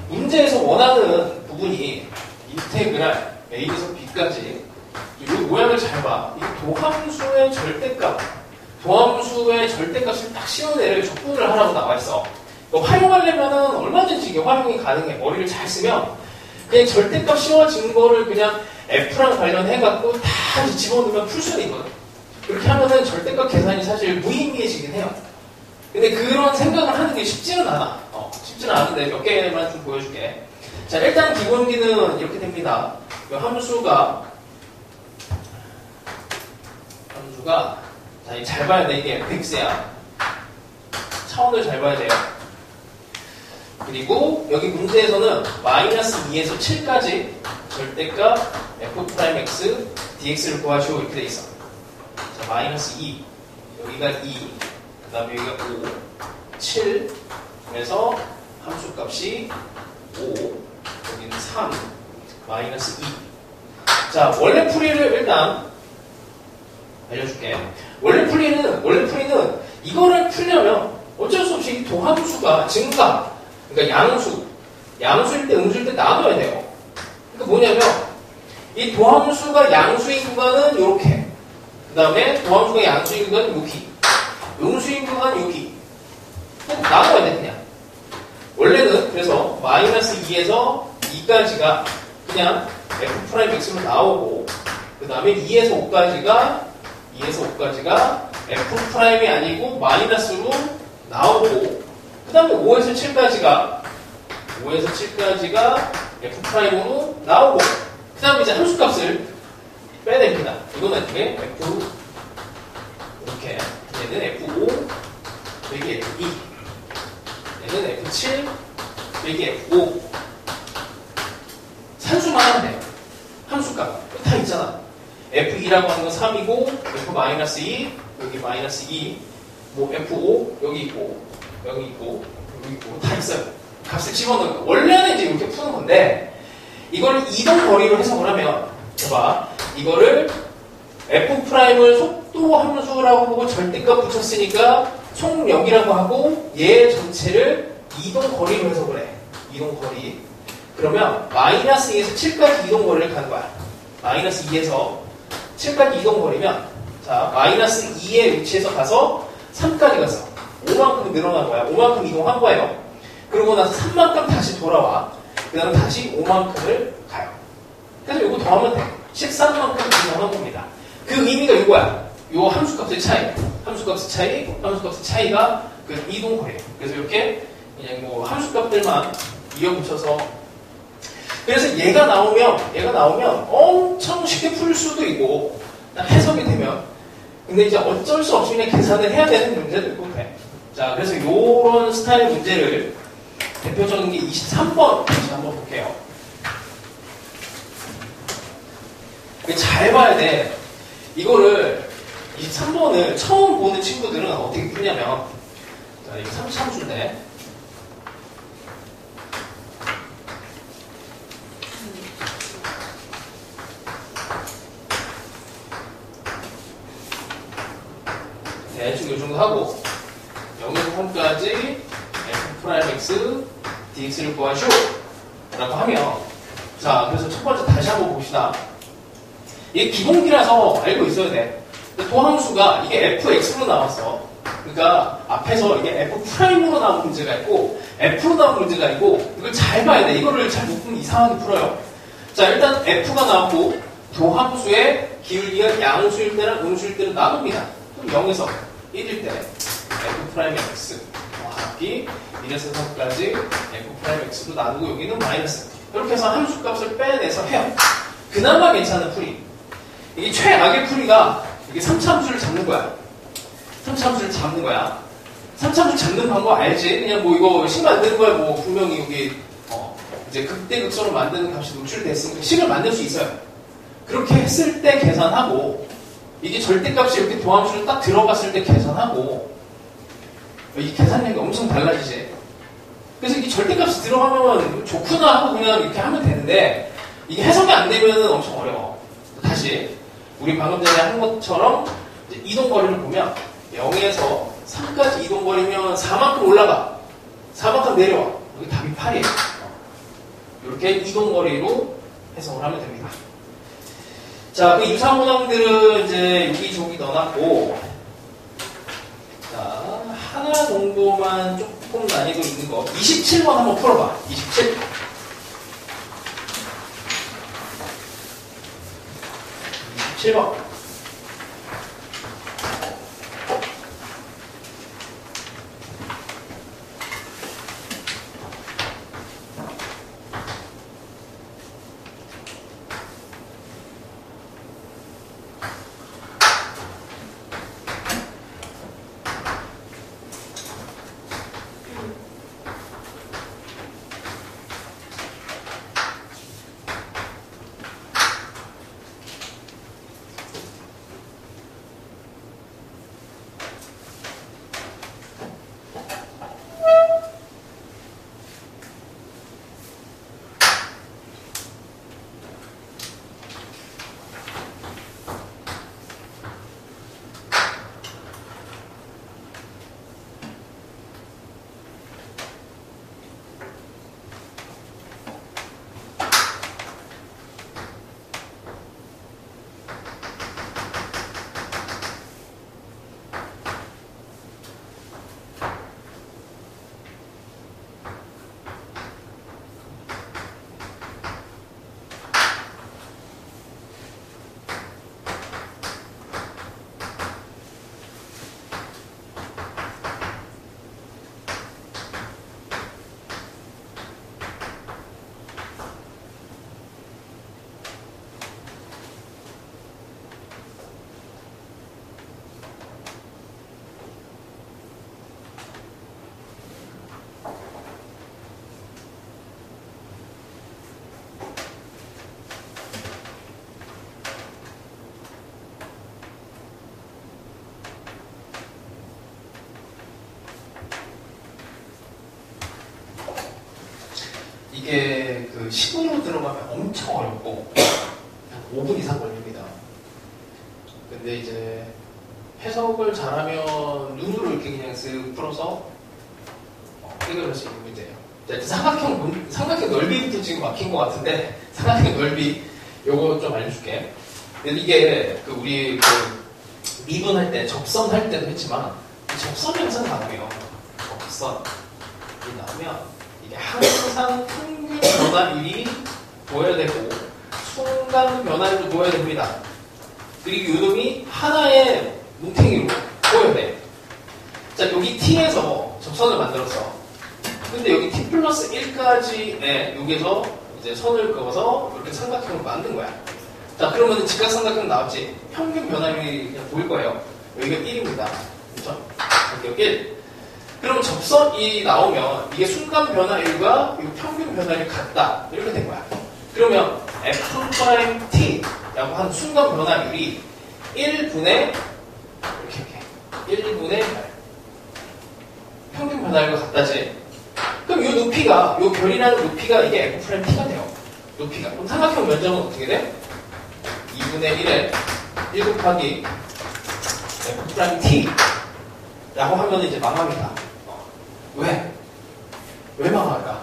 Speaker 1: 문제에서 원하는 부분이 인테그랄 A에서 B까지 이 모양을 잘 봐. 이 도함수의 절대값을 딱 씌운 애를 적분을 하라고 나와 있어. 활용하려면은 얼마든지 이게 활용이 가능해. 머리를 잘 쓰면 그냥 절대값 씌워진 거를 그냥 F랑 관련해갖고 다 집어넣으면 풀 수는 있거든. 그렇게 하면은 절대값 계산이 사실 무의미해지긴 해요. 근데 그런 생각을 하는 게 쉽지는 않아. 쉽지는 않은데 몇 개만 좀 보여줄게. 자, 일단 기본기는 이렇게 됩니다. 이 함수가 자, 잘 봐야 돼. 이게 fx야. 차원을 잘 봐야 돼요. 그리고 여기 문제에서는 마이너스 2에서 7까지 절대값 f'x dx를 구하시오 이렇게 돼 있어. 자, 마이너스 2 여기가 2 그 다음에 여기가 5 7 그래서 함수값이 5 여기는 3 마이너스 2. 자, 원래 풀이를 일단 알려줄게. 원래 풀이는 이거를 풀려면 어쩔 수 없이 도함수가 증가, 그러니까 양수일 때 음수일 때 나눠야 돼요. 그러니까 뭐냐면 이 도함수가 양수인 구간은 이렇게, 그 다음에 도함수가 양수인 구간은 여기, 음수인 구간은 여기. 나눠야 돼 그냥. 원래는 그래서 마이너스 2에서 2까지가 그냥 f'x로 나오고, 그 다음에 2에서 5까지가 f'이 아니고 마이너스로 나오고, 그 다음에 5에서 7까지가 f'으로 나오고, 그 다음에 이제 함수값을 빼냅니다. 이거는 이게 f 이렇게, 얘는 f5 여기 f2 얘는 f7 여기 f5 산수만 하면 돼요. 함수값 다 있잖아. f2라고 하는 건 3이고 f-2 여기 마이너스 2 뭐 f5 여기 있고 다 있어요. 값을 집어넣는 거. 원래는 이제 이렇게 푸는 건데 이걸 이동거리로 해석을 하면 봐봐. 이거를 f'을 속도 함수라고 보고 절대값 붙였으니까 속력이라고 하고 얘 전체를 이동거리로 해석을 해. 이동거리. 그러면 마이너스 2에서 7까지 이동거리를 가는 거야. 마이너스 2에서 7까지 이동거리면 자 마이너스 2의 위치에서 가서 3까지 갔어. 5만큼 늘어난 거야. 5만큼 이동한 거예요. 그러고 나서 3만큼 다시 돌아와. 그 다음에 다시 5만큼을 가요. 그래서 이거 더하면 돼. 13만큼 이동한 겁니다. 그 의미가 이거야. 요 함수값의 차이가 그 이동거리예요. 그래서 이렇게 그냥 뭐 함수값들만 이어붙여서, 그래서 얘가 나오면 엄청 쉽게 풀 수도 있고, 해석이 되면 근데 이제 어쩔 수 없이 그냥 계산을 해야 되는 문제도 있고 그래. 자, 그래서 요런 스타일의 문제를 대표적인 게 23번 다시 한번 볼게요. 잘 봐야 돼. 이거를 23번을 처음 보는 친구들은 어떻게 푸냐면, 자, 이거 33수인데 대충 이 정도 하고 0에서 3까지 f'x dx를 구하시오 라고 하면, 자, 그래서 첫 번째 다시 한번 봅시다. 이게 기본기라서 알고 있어야 돼. 도함수가 이게 fx로 나왔어. 그러니까 앞에서 이게 f'으로 나온 문제가 있고 f로 나온 문제가 있고, 이걸 잘 봐야 돼. 이거를 잘 못 보면 이상하게 풀어요. 자, 일단 f가 나왔고 도함수의 기울기가 양수일 때랑 음수일 때는 나눕니다. 0에서 1일 때 f'x 정확히 1에서 3까지 f'x로 나누고 여기는 마이너스. 이렇게 해서 함수값을 빼내서 해요. 그나마 괜찮은 풀이. 이게 최악의 풀이가 이게 3차 함수를 잡는 거야. 3차 함수를 잡는 거야. 3차 함수 잡는 방법 알지? 그냥 뭐 이거 식 만드는 거야. 뭐 분명히 여기 이제 극대극소로 만드는 값이 노출됐으니까 식을 만들 수 있어요. 그렇게 했을 때 계산하고, 이게 절대값이 이렇게 도함수를 딱 들어갔을 때 계산하고, 이 계산량이 엄청 달라지지. 그래서 이게 절대값이 들어가면 좋구나 하고 그냥 이렇게 하면 되는데, 이게 해석이 안 되면 엄청 어려워. 다시 우리 방금 전에 한 것처럼 이제 이동거리를 보면 0에서 3까지 이동거리면 4만큼 올라가, 4만큼 내려와. 여기 답이 8이에요. 이렇게 이동거리로 해석을 하면 됩니다. 자, 그 유사문항들은 이제 여기저기 넣어놨고, 자, 하나 정도만 조금 난이도 있는 거. 27번 한번 풀어봐. 27. 27번. 이게 그 식으로 들어가면 엄청 어렵고 한 5분 이상 걸립니다. 근데 이제 해석을 잘하면 눈으로 이렇게 그냥 쓱 풀어서 해결할 수 있는 문제예요. 삼각형 넓이부터 지금 막힌 것 같은데, 삼각형 넓이 요거 좀 알려줄게. 근데 이게 그 우리 그 미분할 때 접선 할 때도 했지만 접선 형상 나오면 접선이 나오면 이게 항상 평균 변화율이 보여야 되고 순간 변화율도 보여야 됩니다. 그리고 요놈이 하나의 뭉탱이로 보여야 돼. 자, 여기 T에서 접선을 만들었어. 근데 여기 T 플러스 1까지에 여기서 이제 선을 그어서 이렇게 삼각형을 만든 거야. 자, 그러면 직각삼각형 나왔지? 평균 변화율이 그냥 보일 거예요. 여기가 1입니다. 그렇죠? 간격 1. 그럼 접선이 나오면 이게 순간 변화율과 이 평균 변화율이 같다. 이렇게 된 거야. 그러면 F'T라고 한 순간 변화율이 1분의 이렇게 1분의 8. 평균 변화율과 같다지. 그럼 이 높이가, 이 결이라는 높이가 이게 F'T가 돼요. 높이가. 그럼 삼각형 면적은 어떻게 돼? 2분의 1에 1 곱하기 F'T 라고 하면 이제 망합니다. 왜? 왜 망할까?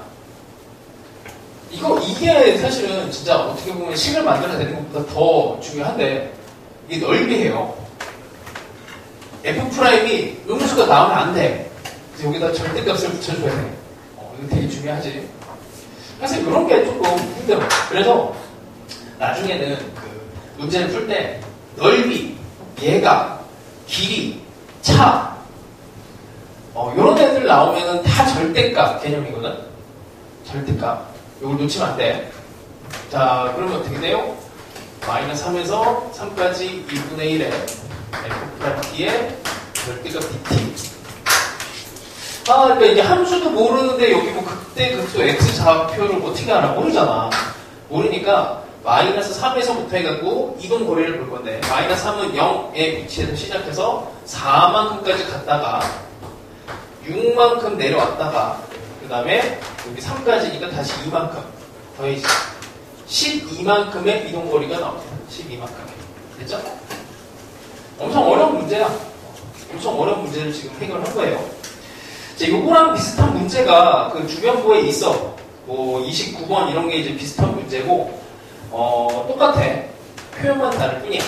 Speaker 1: 이게 사실은 진짜 어떻게 보면 식을 만들어야 되는 것보다 더 중요한데, 이게 넓이에요. F'이 음수가 나오면 안 돼. 그래서 여기다 절대값을 붙여줘야 돼. 이거 되게 중요하지. 사실 이런 게 조금 힘들어. 그래서 나중에는 그 문제를 풀 때 넓이, 예각, 길이, 차 이런 애들 나오면은 다 절대값 개념이거든. 절대값. 이걸 놓치면 안 돼. 자, 그러면 어떻게 돼요? 마이너스 3에서 3까지 2분의 1에 F'T의 절대값 dt. 그러니까 이게 함수도 모르는데 여기 뭐 극대 극소 x 좌표를 어떻게 알아? 모르잖아. 모르니까 마이너스 3에서부터 해갖고 이동 거리를 볼 건데, 마이너스 3은 0의 위치에서 시작해서 4만큼까지 갔다가 6만큼 내려왔다가 그 다음에 여기 3까지니까 다시 2만큼 더해지 12만큼의 이동거리가 나옵니다. 12만큼. 됐죠? 엄청 어려운 문제야. 엄청 어려운 문제를 지금 해결한 거예요. 요거랑 비슷한 문제가 그 주변부에 있어. 뭐 29번 이런 게 이제 비슷한 문제고, 똑같아. 표현만 다를 뿐이야.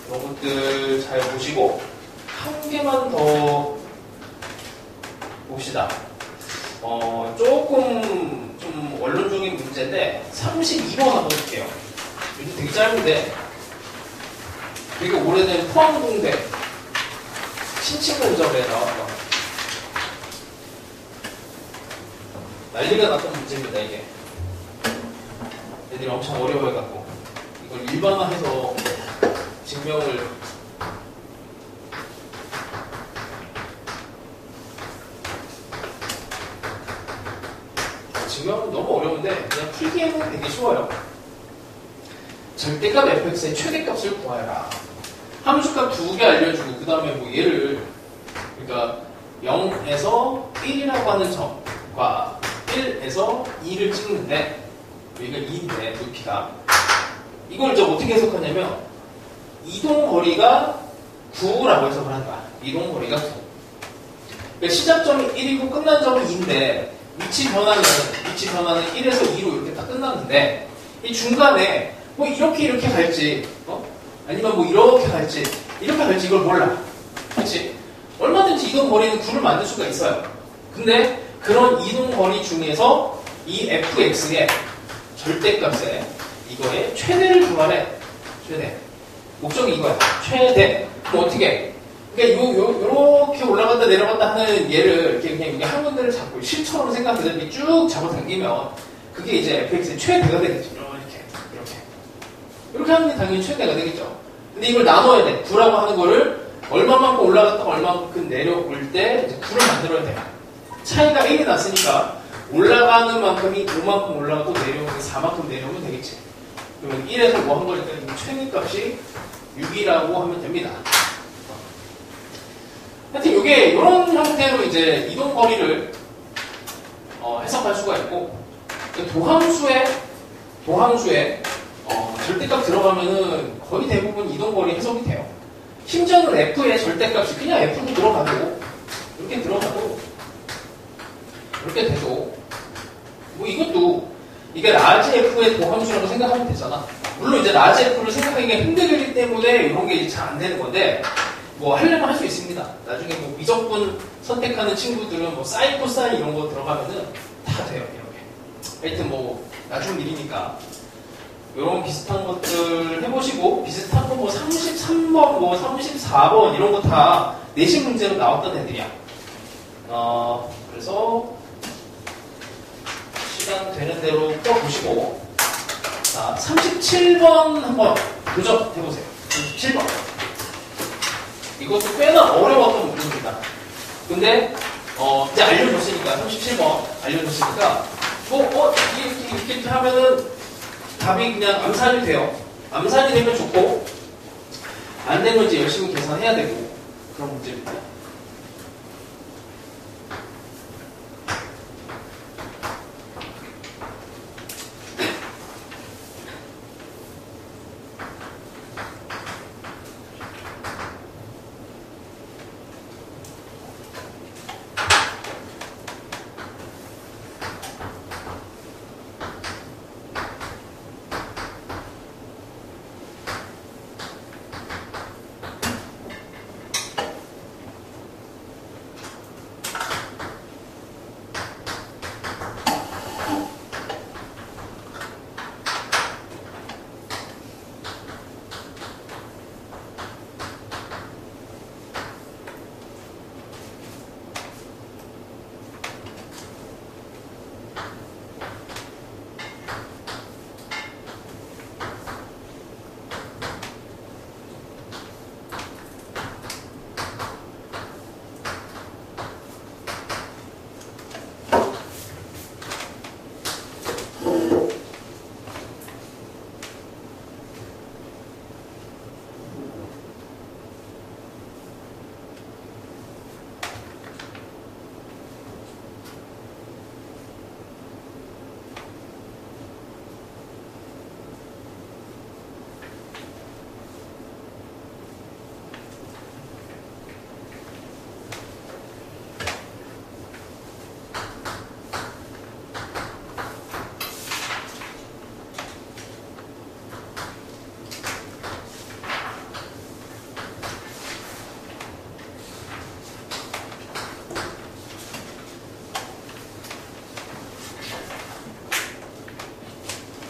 Speaker 1: 이런 것들 잘 보시고 한 개만 더 봅시다. 조금 좀 원론적인 문제인데 32번 한번 볼게요. 요즘 되게 짧은데 되게 오래된 포항공대 신칭공점에 나왔던 난리가 났던 문제입니다. 이게 애들이 엄청 어려워해갖고 이걸 일반화해서 증명을 너무 어려운데 그냥 풀기에는 되게 쉬워요. 절대값 fx의 최대값을 구하여라. 함수값 2개 알려주고 그 다음에 뭐 얘를 그러니까 0에서 1이라고 하는 점과 1에서 2를 찍는데 여기가 2인데 높이가 이걸 이제 어떻게 해석하냐면 이동거리가 9라고 해석을 한다. 이동거리가 9. 그러니까 시작점이 1이고 끝난 점은 2인데 위치 변화는 1에서 2로 이렇게 딱 끝났는데 이 중간에 뭐 이렇게 갈지 아니면 뭐 이렇게 갈지 이걸 몰라. 그렇지? 얼마든지 이동 거리는 9를 만들 수가 있어요. 근데 그런 이동 거리 중에서 이 fx의 절대값에 이거의 최대를 구하래. 최대. 목적이 이거야. 최대. 그럼 어떻게? 그러니까 요렇게 올라갔다 내려갔다 하는 얘를 이렇게 그냥 여기 한 군데를 잡고 실처럼 생각해서 이렇게 쭉 잡아당기면 그게 이제 fx의 최대가 되겠죠. 이렇게 하는 게 당연히 최대가 되겠죠. 근데 이걸 나눠야 돼. 9라고 하는 거를 얼마만큼 올라갔다가 얼마만큼 내려올 때 이제 9를 만들어야 돼. 차이가 1이 났으니까 올라가는 만큼이 5만큼 올라가고 내려오는 게 4만큼 내려오면 되겠지. 그러면 1에서 뭐 한 거니까 최대값이 6이라고 하면 됩니다. 하여튼 이게 이런 형태로 이제 이동 거리를 해석할 수가 있고, 도함수에 절대값 들어가면은 거의 대부분 이동 거리 해석이 돼요. 심지어는 f의 절대값이 그냥 f로 들어가도 이렇게 돼도 뭐 이것도 이게 라지 f의 도함수라고 생각하면 되잖아. 물론 이제 라지 f를 생각하기가 힘들기 때문에 이런 게 잘 안 되는 건데. 뭐 하려면 할 수 있습니다. 나중에 뭐 미적분 선택하는 친구들은 뭐 사인, 코사인 이런 거 들어가면은 다 돼요. 이렇게. 하여튼 뭐 나중 일이니까 이런 비슷한 것들 해보시고 비슷한 거 뭐 33번, 뭐 34번 이런 거 다 내신 문제로 나왔던 애들이야. 그래서 시간 되는 대로 풀어보시고 자 37번 한번 도전해보세요. 37번. 이것도 꽤나 어려웠던 문제입니다. 근데 이제 알려줬으니까 37번 알려줬으니까 이렇게 하면은 답이 그냥 암산이 돼요. 암산이 되면 좋고 안 되면 이제 열심히 계산해야 되고 그런 문제입니다.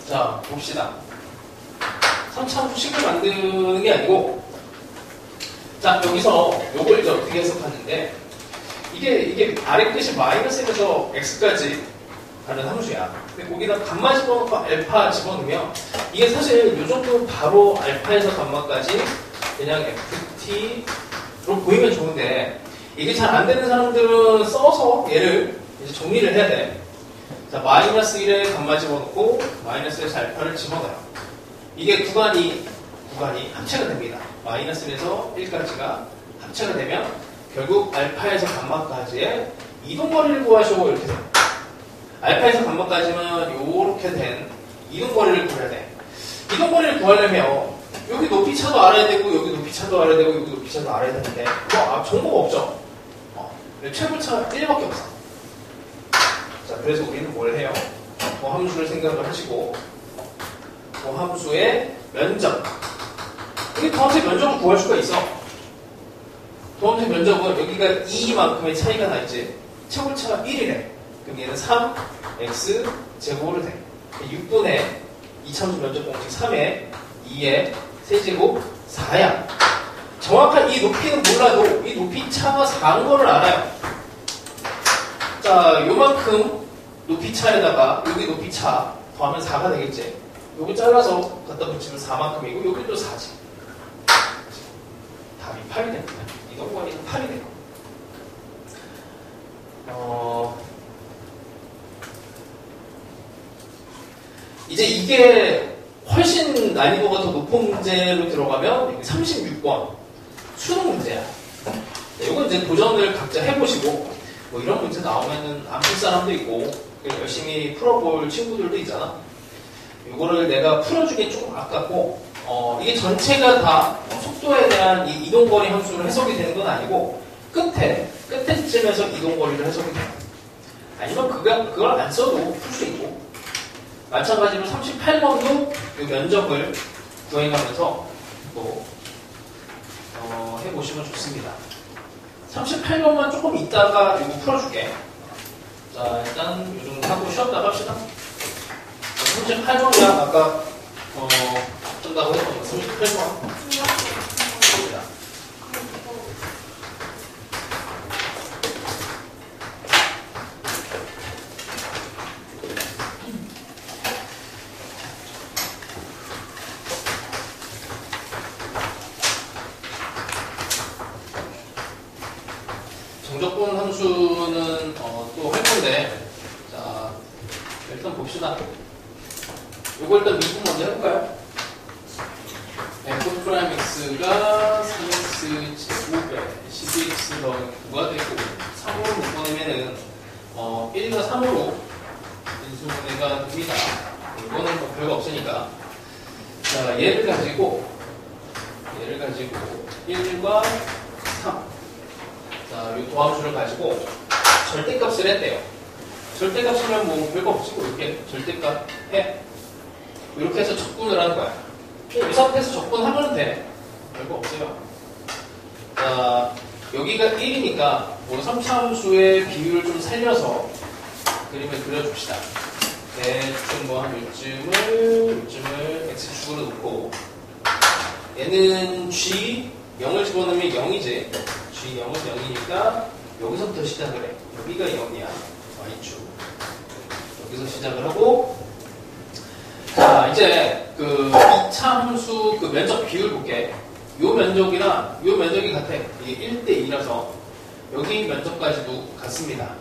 Speaker 1: 자, 봅시다. 3차함수식을 만드는 게 아니고, 자, 여기서 요걸 이제 어떻게 해석하는데, 이게 아래 끝이 마이너스1에서 x까지 가는 함수야. 근데 거기다 감마 집어넣고 알파 집어넣으면, 이게 사실 요 정도 바로 알파에서 감마까지 그냥 ft로 보이면 좋은데, 이게 잘 안 되는 사람들은 써서 얘를 이제 정리를 해야 돼. 자, 마이너스 1에 감마 집어넣고 마이너스 1에서 알파를 집어넣어요. 이게 구간이 합체가 됩니다. 마이너스 1에서 1까지가 합체가 되면 결국 알파에서 감마까지의 이동거리를 구하시오 이렇게 돼요. 알파에서 감마까지는 이렇게 된 이동거리를 구해야 돼. 이동거리를 구하려면 여기 높이차도 알아야 되고 여기 높이차도 알아야 되고 여기 높이차도 알아야 되는데 정보가 없죠. 최고차 1밖에 없어. 자, 그래서 우리는 뭘 해요? 함수를 생각을 하시고 함수의 면적, 여기 도함수의 면적을 구할 수가 있어. 도함수의 면적은 여기가 2만큼의 차이가 나있지. 최고차가 1이래. 그럼 얘는 3x 제곱으로 돼. 6분의 2차함수 면적 공식 3에 2의 세제곱 4야. 정확한 이 높이는 몰라도 이 높이 차가 4인 거를 알아요. 자, 요만큼 높이 차에다가 여기 높이 차 더하면 4가 되겠지. 요거 잘라서 갖다 붙이면 4만큼이고 여기도 4지. 답이 8이 됩니다. 이동거리는 8이 돼요. 이제 이게 훨씬 난이도가 더 높은 문제로 들어가면 36번 수능 문제야. 이건 이제 도전을 각자 해보시고 뭐 이런 문제 나오면은 안 풀 사람도 있고 열심히 풀어볼 친구들도 있잖아. 이거를 내가 풀어주기 조금 아깝고 이게 전체가 다 속도에 대한 이 이동거리 함수로 해석이 되는 건 아니고 끝에쯤에서 이동거리를 해석이 돼요. 아니면 그걸 안 써도 풀 수 있고 마찬가지로 38번도 이 면적을 구해가면서 또 해보시면 좋습니다. 38번만 조금 있다가 이거 풀어줄게. 자, 일단 이 정도 하고 쉬었다 갑시다. 38번이야. 아까 쓴다고 했던 거 38번. 무조건 함수는 또 할 건데, 자, 일단 봅시다. 요거 일단 미분 먼저 해볼까요? f 프라임 x가 3x 제곱에 12x 더하기 9가 되고 3으로 묶어내면은 1과 3으로 인수분해가 됩니다. 이거는 뭐 별거 없으니까. 자, 얘를 가지고 1과 3. 자, 이 도함수를 가지고 절대값을 했대요. 절대값이면 뭐 별거 없지 뭐 이렇게 절대값 해. 이렇게 해서 적분을 하는 거야. 이 상태에서 적분하면 돼. 별거 없어요. 자, 여기가 1이니까 뭐 3차 함수의 비율을 좀 살려서 그림을 그려줍시다. 대충 뭐 한 요쯤을 x축으로 놓고 얘는 g 0을 집어넣으면 0이지. g 0은 0이니까 여기서부터 시작을 해. 여기가 0이야. y축. 여기서 시작을 하고 자, 이제 그 2차 함수 그 면적 비율 볼게. 요 면적이랑 요 면적이 같아. 이게 1대2라서 여기 면적까지도 같습니다.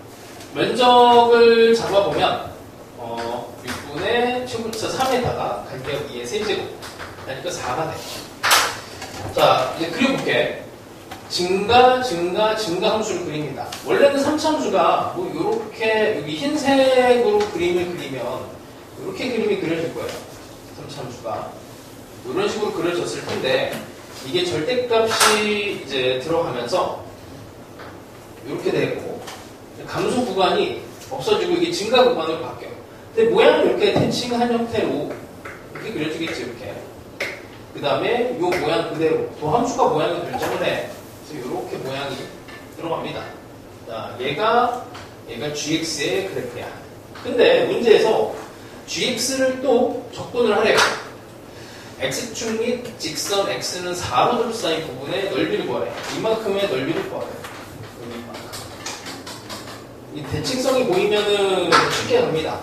Speaker 1: 면적을 잡아보면 6분의 최고차 3에다가 갈게요. 2의 세제곱. 그러니까 4가 돼. 자, 이제 그려볼게. 증가 함수를 그립니다. 원래는 3차 함수가 뭐 요렇게 여기 흰색으로 그림을 그리면 이렇게 그림이 그려질 거예요. 3차 함수가 이런 식으로 그려졌을 텐데 이게 절대값이 이제 들어가면서 이렇게 되고 감소 구간이 없어지고 이게 증가 구간으로 바뀌어요. 근데 모양은 이렇게 대칭한 형태로 이렇게 그려지겠지. 이렇게 그 다음에 이 모양 그대로 도함수가 모양을 결정을 해. 그래서 이렇게 모양이 들어갑니다. 자, 얘가 gx의 그래프야. 근데 문제에서 gx를 또 적분을 하래요. x축 및 직선 x는 4로 둘러싸인 부분의 넓이를 구하래. 이만큼의 넓이를 구하래. 이만큼. 이 대칭성이 보이면은 쉽게 갑니다.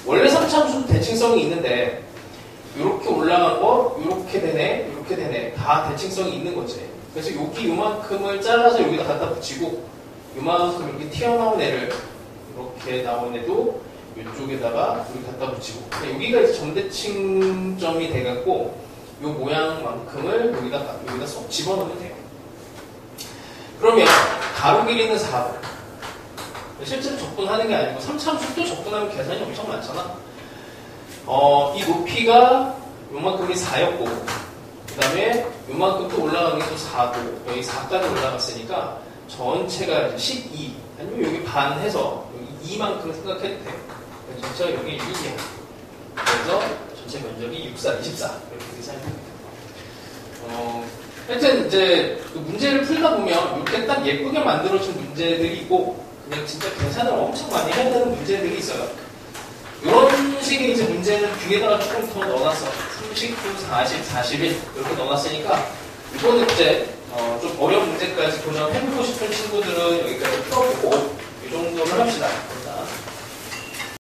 Speaker 1: 원래 3차 함수는 대칭성이 있는데 이렇게 올라간 거, 이렇게 되네. 다 대칭성이 있는 거지. 그래서 여기 요만큼을 잘라서 여기다 갖다 붙이고 요만큼 이렇게 튀어나온 애를 이렇게 나온 애도 이쪽에다가 여기 갖다 붙이고 여기가 이제 점대칭점이 돼갖고 요 모양만큼을 여기다 쏙 집어넣으면 돼요. 그러면 가로 길이는 4도. 실제로 적분하는 게 아니고 3차 함수도 적분하면 계산이 엄청 많잖아. 이 높이가 요만큼이 4였고 그 다음에 요만큼 또 올라가는 게 또 4도 여기 4까지 올라갔으니까 전체가 이제 12 아니면 여기 반 해서 여기 2만큼 생각해도 돼. 전체가 여기 6이야. 그래서 전체 면적이 64, 24 이렇게 계산이 됩니다. 하여튼 이제 그 문제를 풀다 보면 이렇게 딱 예쁘게 만들어진 문제들이 있고 그냥 진짜 계산을 엄청 많이 해야 되는 문제들이 있어요. 이런 식의 이제 문제는 뒤에다가 조금 더 넣어놨어. 39, 40, 41 이렇게 넣어놨으니까 이번에 이제 좀 어려운 문제까지 도전해보고 싶은 친구들은 여기까지 풀어보고 이 정도를 합시다.